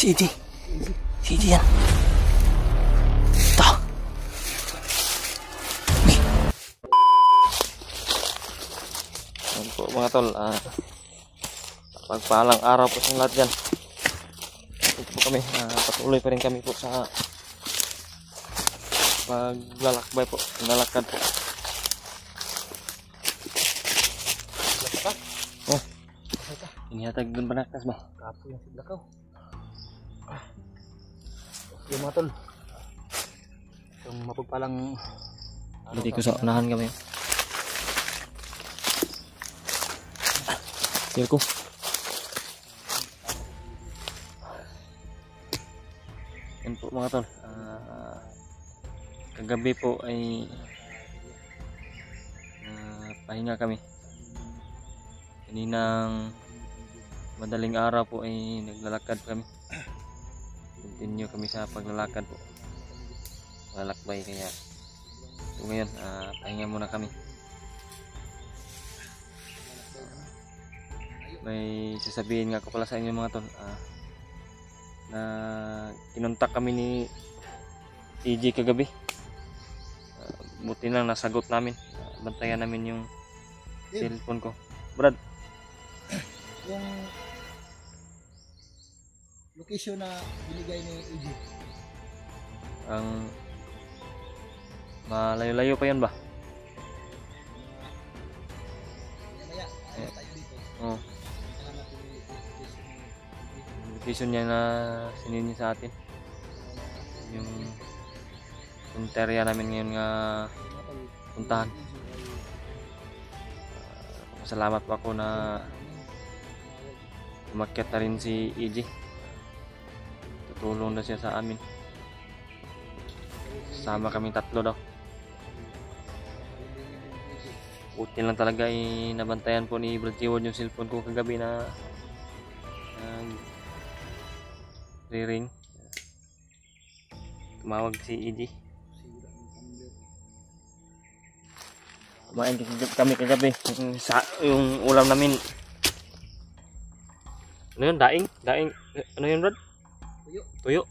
Si EJ. Si EJ yan. Ito. Yan po mga tol. Pagpalang araw po sa lahat dyan. Ito po kami. Patuloy pa rin kami po sa paglalakbay po. Nalakad po. Oh. Inihatag doon ba nakas ba? Kapo yung siblakaw. Yung mga tol. Yung mapagpalang Hindi ko sa unahan kami. Tira ko. Yan po mga tol. Kagabi po ay pahinga kami. Kaninang madaling araw po ay naglalakad kami. Continue kami sa paglalakad po. Lalakbay kaya. So ngayon, pahinga muna kami. May sasabihin nga ko pala sa inyo mga tol. Na kinontak kami ni EJ kagabi. Buti lang nasagot namin. Bantayan namin yung cellphone ko. Brad, yung location na binigay ni EJ. ang malayo-layo pa yan ba? Maya, ayos tayo dito. Oo. Hanap yung Location niya na sinini sa atin. Yung punteriya namin ngayon nga puntahan. Salamat po ako na umakyat na rin si EJ. Tutulong na siya sa amin. Sama kaming tatlo daw. Buti lang talaga nabantayan po ni Brad Jeward yung cellphone ko kagabi na ring. Tumawag si EJ. Kumain kami kagabi. Yung ulam namin. Ano yun? Daing? Daing? Ano yun, Brad? Tuyo. Tuyo.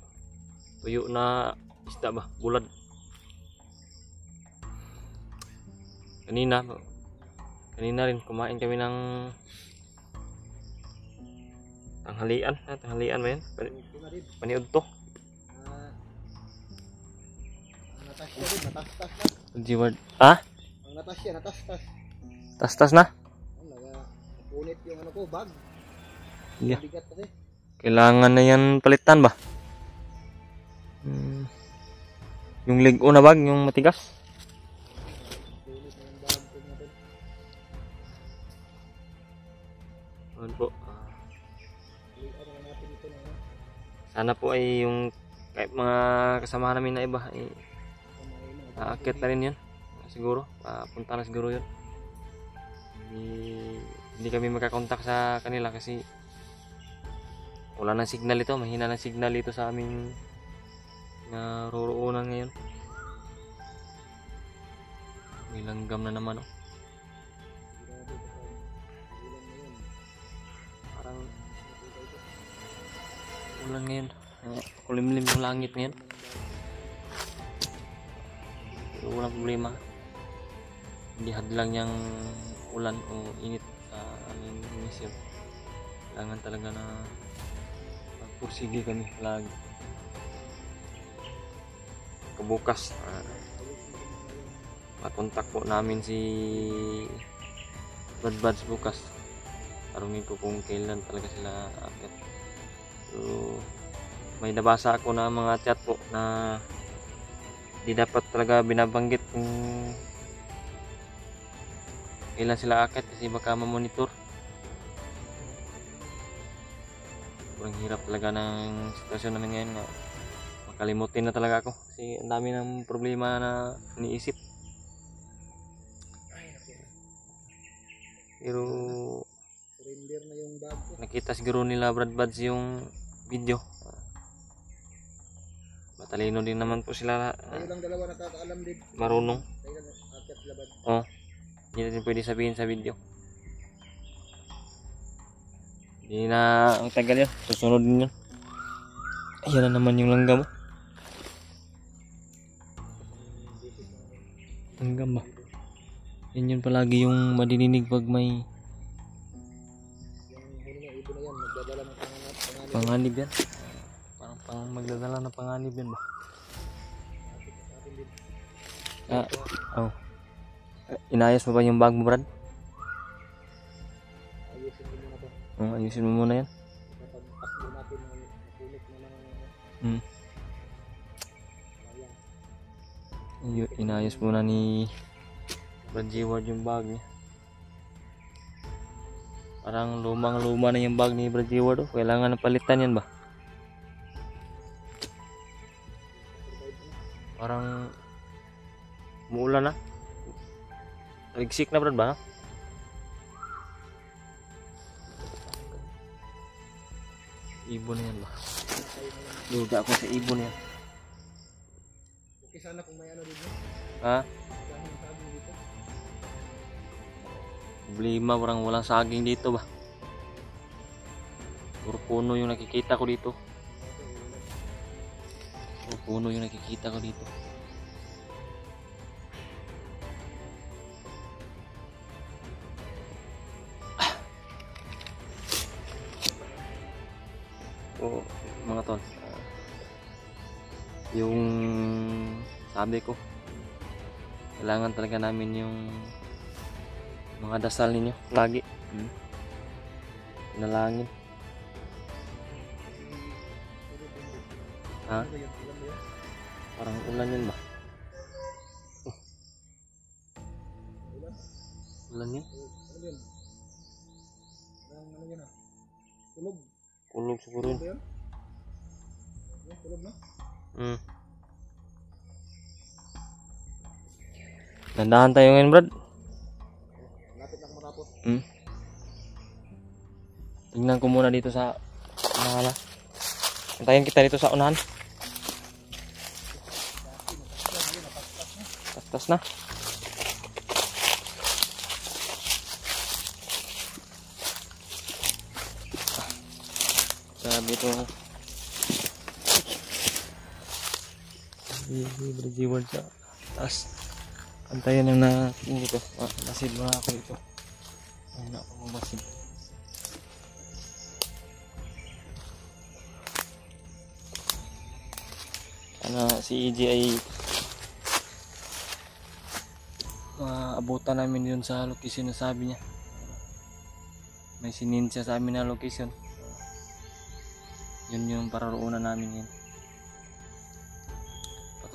Tuyo na isda ba? Bulad. Kanina rin kumain kami ng tanghalian. Tanghalian ba yan? Paniod to. Natasya din, natastas na. Jeward. Ah? Ang natasya, natastas. Tas-tas na? Punit yung ano ko, bag. Yeah. Bigat kasi. Kailangan na yan palitan ba? Yung ligo na bag, yung matigas. Punit na yung bag ko natin. Ano po? Ano natin ito na yan. Sana po ay yung kahit mga kasama namin na iba ay aakyat na rin yun. Siguro, punta na siguro yun. Hindi kami makakontak sa kanila kasi wala nang signal ito. Mahina ng signal ito sa aming naroroonan ngayon. May langgam na naman. Oh. Parang ulan ngayon. Kulimlim yung langit ngayon. Pero walang problema. Hindi hadlang yung ulan o init sa aming mission. Kailangan talaga na magpursige kami lagi. Kabukas makontak po namin si Bad Buds bukas. Tarungin ko kung kailan talaga sila aakyat. So, may nabasa ako na mga chat po na di dapat talaga binabanggit kung kailan sila aakyat kasi baka mamonitor. Sobrang hirap talaga ng sitwasyon namin ngayon. Makalimutin na talaga ako kasi ang dami ng problema na iniisip. Pero Surrender na yung bag ko. nakita siguro nila Brad Buds yung video. Matalino din naman po sila. Kayo lang dalawa nakakaalam din. Marunong. Kayo lang aakyat sila bag. Oh, hindi natin pwede sabihin sa video. Hindi na ang tagal yan. Susunod din yun. Ayan na naman yung langgam. Langgam ba? Yan yun palagi yung madidinig pag may panganib yan. Parang magdadala ng panganib yan ba? Oh. Inayos mo ba yung bag mo, Brad? Ayusin mo muna yan. Inayos muna ni Brad Jeward yung bag niya. Parang lumang-luma na yung bag ni Brad Jeward. Kailangan na palitan yan ba? Parang umuulan na. Ligsik na, Brad ba? Ibon yan ba? Duda ako sa ibon yan. Okay sana kung may ano dito. Ha? Problema, parang walang saging dito ba? Puro puno yung nakikita ko dito. Puro puno yung nakikita ko dito. O mga tol, yung sabi ko, kailangan talaga namin yung mga dasal ninyo lagi. Pinalangin. Ha? Parang ulan yun ba? Ulan yun? Ano yan ah? Tulog. Kulog siguro yun. Tulog na? Nandahan tayo ngayon, Brad. Lapit na matapos. Tingnan ko muna dito sa unahan. Antayin kita dito sa unahan. Tas na. Sabi ito. Brad Jeward sa taas. Antayin lang na dito. Masid mo na ako dito. Ayun na ako masid. Sana si EJ ay maabutan namin yun sa location na sabi niya. May sinin siya sa amin na location. Yun yung pararoonan namin yun.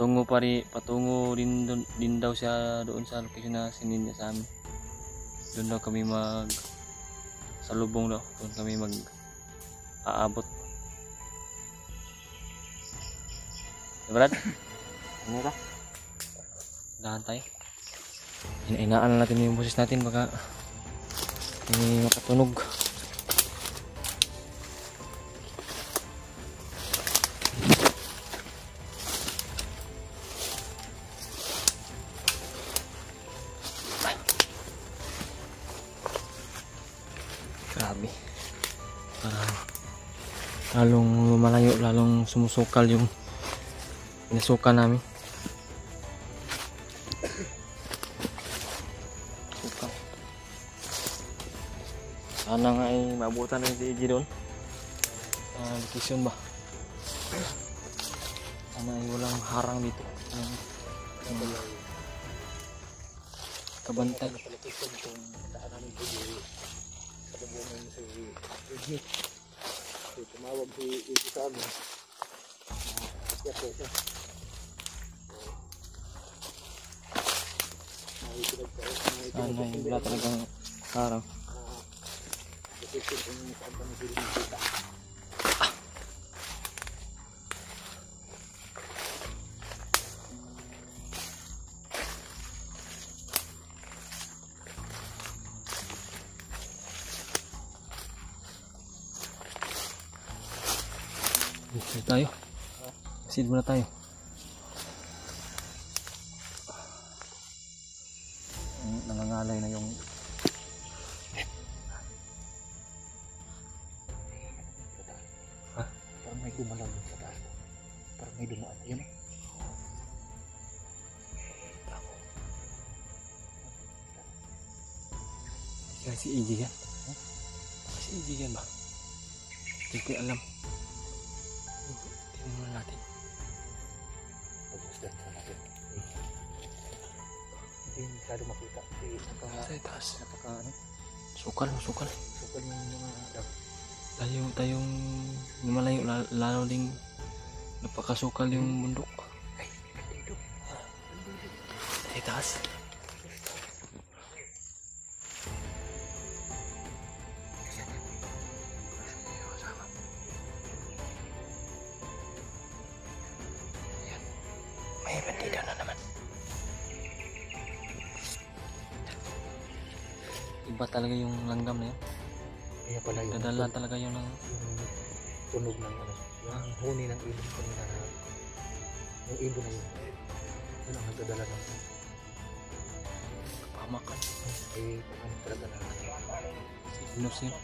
Patungo din daw siya doon sa location na sinin niya sa amin. Doon daw kami salubong daw. Doon kami aabot. Brad? Ano ka? Dahan tayo. Inaan natin yung boses natin baka hindi makatunog. Grabe. Parang lalong lumalayo, lalong sumusukal yung pinasukan namin. Sukal. Sana nga ay maabutan na si EJ doon. Location ba? Sana ay walang harang dito. Kabantay. Tumawag si EJ sa amin. Sana ay wala talagang harang. Dito tayo. Proceed muna tayo. Nangangalay na yung Parang may gumalaw sa taas. Kaya si EJ yan. Si EJ yan ba? Hindi ko alam. Tingnan muna natin. Pag-usdan sa natin. Hindi masyado makita. Sa itaas. Napaka ano? Sukal. Sukal yung mga daw. Tayong lumalayo, lalo ding napakasukal yung bundok. Ay, dito. Sa itaas. May bandido na naman. Iba talaga yung langgam na yun. Kaya pala yung Dadala talaga yun ng... yung tunog ng ano. Yung huni ng ibon kanina na yung ibon na yun. Yun ang nagdadala ng kapamakan. ay ano talaga na Sinus yun.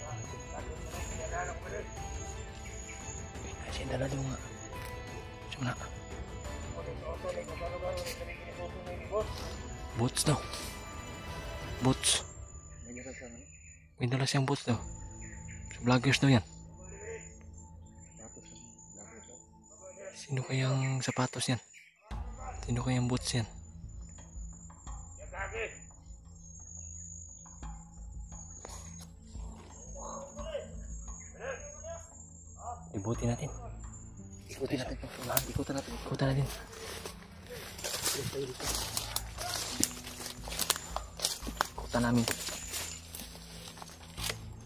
Sindala din nga. Sumna. Boots daw. Boots. May dala siyang boots daw. Vloggers daw yan. Sino kayang sapatos yan? Sino kayang boots yan? Ibutin natin. ikutin natin po. Ikutin natin. Ikutan natin. Ikutan namin.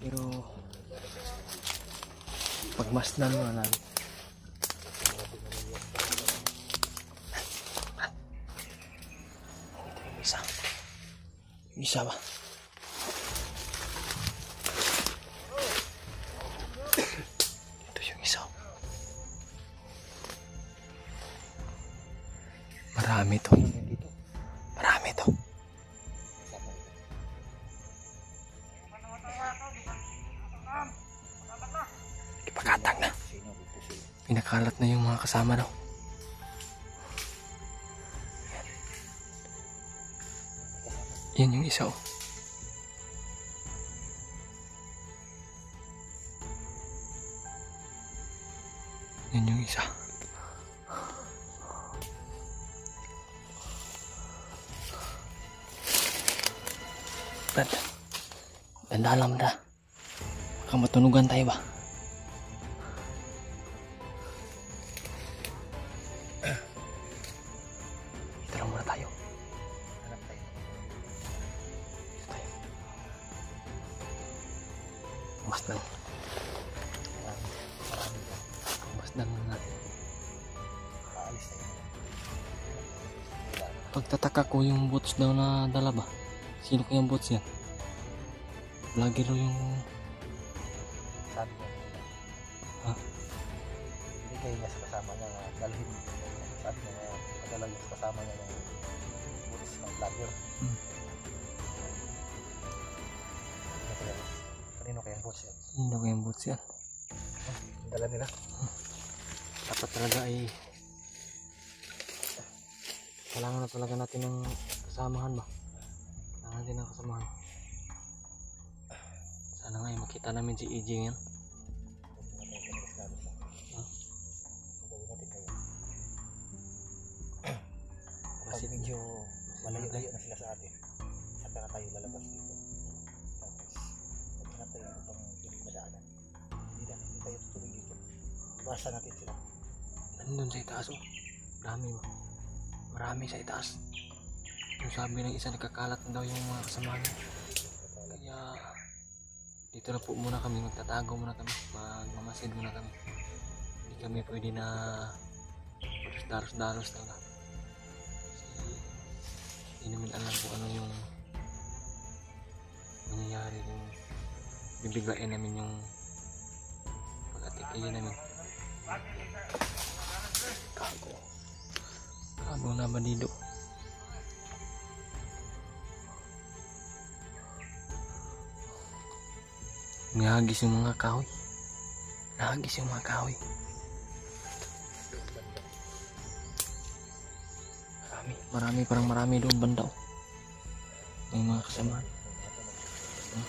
Pero pagmasdan muna namin. Ito yung isa. Yung isa ba? Ito yung isa. Marami to. Marami to. Ipakatag na. Pinakalat na yung mga kasama daw. Yan yung isa oh. Yan yung isa. Brad, dandalam dah. Baka matunugan tayo ba? Dito lang muna tayo. Hanap tayo. Dito tayo. Masdan. Marami ba? Masdan muna natin. Aalis tayo. Pagtataka ko yung boots daw na dala ba? Sino kayang boots yan? Vlogger daw yung... Sabi niya. Ha? Bigay niya sa kasama niya na dalhin. Sabi niya na padala niya sa kasama niya yung boots ng vlogger. Kanino kayang boots yan? Sino kayang boots yan? Dala nila. Dapat talaga ay... Kailangan na talaga natin ng kasamahan ba? Kailangan natin ng kasamahan. Sana nga ay makita namin si EJ ngayon. Kasi medyo malayo-layo na sila sa atin. Saka na tayo lalabas dito. Tapos, maghanap tayo ng ibang madaanan. Hindi tayo tutuloy dito. Basta natin sila. Nandun sa itaas oh. Dami mo. Marami sa itaas. Yung sabi ng isa nagkakalat na daw yung mga kasama niya. Kaya dito na po muna kami. Magtatago muna kami. Magmamasid muna kami. Hindi kami pwede na dalos-dalos talaga. Hindi namin alam kung ano yung nangyayari kung bibiglain namin yung pag-atikayin namin. Kago na bandido. Nahagis yung mga kahoy. Nahagis yung mga kahoy. Marami, parang marami doon banda oh. May mga kasamaan. Hmm?